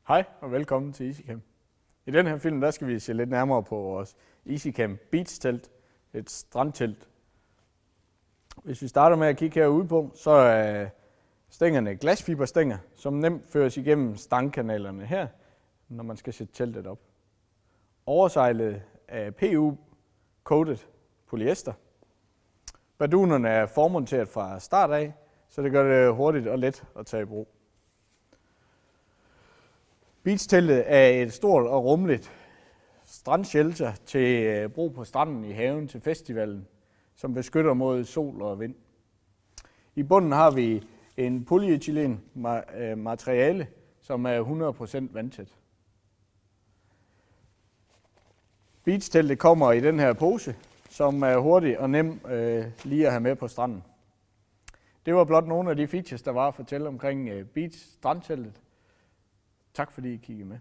Hej og velkommen til EasyCamp. I den her film der skal vi se lidt nærmere på vores EasyCamp Beach telt, et strandtelt. Hvis vi starter med at kigge herude på, så er stængerne glasfiberstænger, som nemt føres igennem stangkanalerne her, når man skal sætte teltet op. Oversijlet er PU-coated polyester. Bardunerne er formonteret fra start af, så det gør det hurtigt og let at tage i brug. Beachteltet er et stort og rummeligt strandshelter til brug på stranden i haven til festivalen, som beskytter mod sol og vind. I bunden har vi en polyethylen materiale, som er 100% vandtæt. Beachteltet kommer i den her pose, som er hurtig og nem lige at have med på stranden. Det var blot nogle af de features, der var at fortælle omkring beach strandteltet. Tak fordi I kiggede med.